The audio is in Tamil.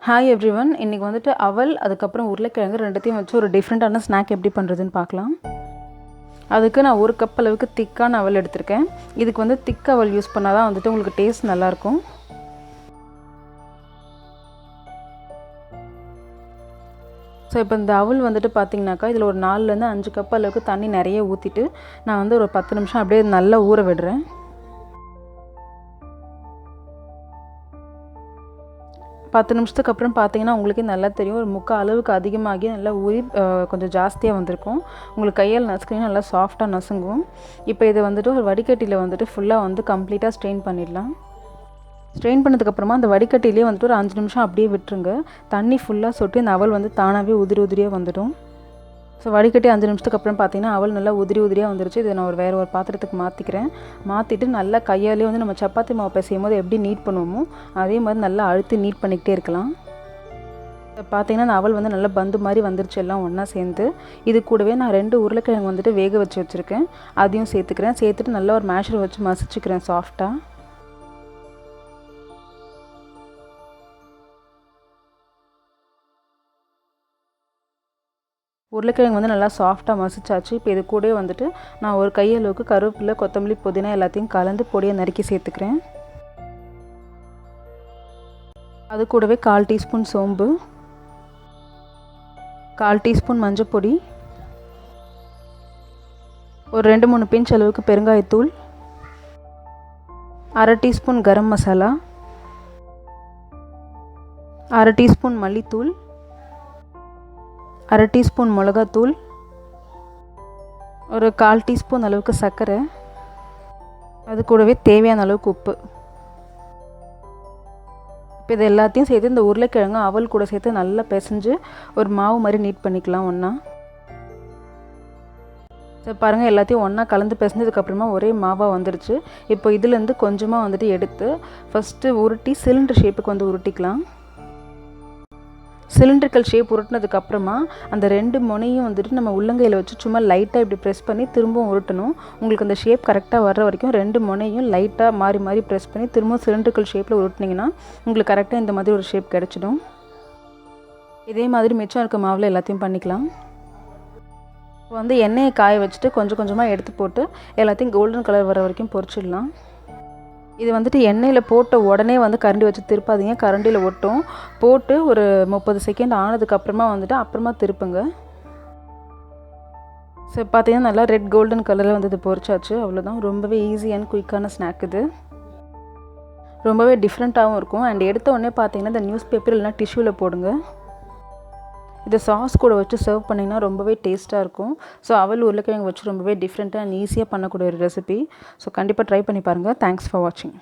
Hi everyone. இன்றைக்கி வந்துட்டு அவல் அதுக்கப்புறம் உருளைக்கிழங்கு ரெண்டுத்தையும் வச்சு ஒரு டிஃப்ரெண்ட்டான ஸ்நாக் எப்படி பண்ணுறதுன்னு பார்க்கலாம். அதுக்கு நான் 1 கப் அளவுக்கு திக்கான அவல் எடுத்திருக்கேன். இதுக்கு வந்து திக் அவல் யூஸ் பண்ணால் தான் வந்துட்டு உங்களுக்கு டேஸ்ட் நல்லாயிருக்கும். ஸோ இப்போ இந்த அவல் வந்துட்டு பார்த்திங்கனாக்கா இதில் ஒரு 4லேருந்து 5 கப் அளவுக்கு தண்ணி நிறைய ஊற்றிட்டு நான் வந்து ஒரு 10 நிமிஷம் அப்படியே நல்லா ஊற விடுறேன். 10 நிமிஷத்துக்கு அப்புறம் பார்த்தீங்கன்னா உங்களுக்கே நல்லா தெரியும், ஒரு 3/4 அளவுக்கு அதிகமாகி நல்லா ஊறி கொஞ்சம் ஜாஸ்தியாக வந்திருக்கும். உங்களுக்கு கையால் நசுக்கினா நல்லா சாஃப்டாக நசுங்கும். இப்போ இதை வந்துட்டு ஒரு வடிகட்டியில் வந்துட்டு ஃபுல்லாக வந்து கம்ப்ளீட்டாக ஸ்ட்ரெயின் பண்ணிடலாம். ஸ்ட்ரெயின் பண்ணதுக்கப்புறமா அந்த வடிகட்டிலே வந்துட்டு ஒரு 5 நிமிஷம் அப்படியே விட்டுருங்க. தண்ணி ஃபுல்லாக சொட்டு இந்த அவல் வந்து தானாகவே உதிரியாக வந்துடும். ஸோ வடிகட்டி 5 நிமிஷத்துக்கு அப்புறம் பார்த்தீங்கன்னா அவல் நல்லா உதிரியாக வந்துருச்சு. இதை நான் வேறு ஒரு பாத்திரத்துக்கு மாற்றிட்டு நல்லா கையாலே வந்து நம்ம சப்பாத்தி மாவு பிசையும் போது எப்படி நீட் பண்ணுவோமோ அதே மாதிரி நல்லா அழுத்தி நீட் பண்ணிக்கிட்டே இருக்கலாம். பார்த்தீங்கன்னா அந்த அவல் வந்து நல்லா பந்து மாதிரி வந்துருச்சு எல்லாம் ஒன்றா சேர்ந்து. இது கூடவே நான் 2 உருளைக்கிழங்கு வந்துட்டு வேக வச்சுருக்கேன். அதையும் சேர்த்துட்டு நல்லா ஒரு மேஷர் வச்சு மசிச்சுக்கிறேன் சாஃப்டாக. உருளைக்கிழங்கு வந்து நல்லா சாஃப்டாக மசிச்சாச்சு. இப்போ இது கூட வந்துட்டு நான் ஒரு கையளவுக்கு கருவேப்பிலை, கொத்தமல்லி, புதினா எல்லாத்தையும் கலந்து பொடியை நறுக்கி சேர்த்துக்கிறேன். அது கூடவே 1/4 டீஸ்பூன் சோம்பு, 1/4 டீஸ்பூன் மஞ்சள் பொடி, ஒரு 2-3 பிஞ்ச் அளவுக்கு பெருங்காயத்தூள், 1/2 டீஸ்பூன் கரம் மசாலா, 1/2 டீஸ்பூன் மல்லித்தூள், 1/2 டீஸ்பூன் மிளகாத்தூள், ஒரு 1/4 டீஸ்பூன் அளவுக்கு சர்க்கரை, அது கூடவே தேவையான அளவுக்கு உப்பு. இப்போ இது எல்லாத்தையும் சேர்த்து இந்த உருளைக்கிழங்கு அவல் கூட சேர்த்து நல்லா பிசைஞ்சு ஒரு மாவு மாதிரி நீட் பண்ணிக்கலாம் ஒன்றா. சரி பாருங்கள், எல்லாத்தையும் ஒன்றா கலந்து பிசைஞ்சதுக்கப்புறமா ஒரே மாவாக வந்துடுச்சு. இப்போ இதுலேருந்து கொஞ்சமாக வந்துட்டு எடுத்து ஃபஸ்ட்டு உருட்டி சிலிண்டர் ஷேப்புக்கு வந்து உருட்டிக்கலாம். சிலிண்ட்ரிக்கல் ஷேப் உருட்டினதுக்கப்புறமா அந்த 2 முனையும் வந்துட்டு நம்ம உள்ளங்கையில் வச்சு சும்மா லைட்டாக இப்படி ப்ரெஸ் பண்ணி திரும்பவும் உருட்டணும். உங்களுக்கு அந்த ஷேப் கரெக்டாக வர்ற வரைக்கும் 2 முனையும் லைட்டாக மாறி ப்ரெஸ் பண்ணி திரும்பவும் சிலிண்ட்ரிக்கல் ஷேப்பில் உருட்டினீங்கன்னா உங்களுக்கு கரெக்டாக இந்த மாதிரி ஒரு ஷேப் கிடச்சிடும். இதே மாதிரி மிச்சம் இருக்க மாவில் எல்லாத்தையும் பண்ணிக்கலாம். வந்து எண்ணெயை காய வச்சுட்டு கொஞ்சம் கொஞ்சமாக எடுத்து போட்டு எல்லாத்தையும் கோல்டன் கலர் வர வரைக்கும் பொரிச்சிடலாம். இது வந்துட்டு எண்ணெயில் போட்ட உடனே வந்து கரண்டி வச்சு திருப்பாதீங்க, கரண்டியில் ஒட்டும். போட்டு ஒரு 30 செகண்ட் ஆனதுக்கப்புறமா வந்துட்டு அப்புறமா திருப்புங்க. ஸோ பார்த்தீங்கன்னா நல்லா ரெட் கோல்டன் கலரில் வந்து இது பொரிச்சாச்சு. அவ்வளோதான், ரொம்பவே ஈஸி அண்ட் குயிக்கான ஸ்நாக் இது. ரொம்பவே டிஃப்ரெண்ட்டாகவும் இருக்கும். அண்ட் எடுத்த உடனே பார்த்தீங்கன்னா இந்த நியூஸ் பேப்பர் இல்லைனா டிஷ்யூவில் போடுங்க. இதை சாஸ் கூட வச்சு சர்வ் பண்ணிங்கன்னா ரொம்பவே டேஸ்ட்டாக இருக்கும். ஸோ அவல் உருளைக்கிழங்கு வச்சு ரொம்பவே டிஃப்ரெண்ட்டாக அண்ட் ஈஸியாக பண்ணக்கூடிய ஒரு ரெசிபி. ஸோ கண்டிப்பாக ட்ரை பண்ணி பாருங்கள். தேங்க்ஸ் ஃபார் வாட்சிங்.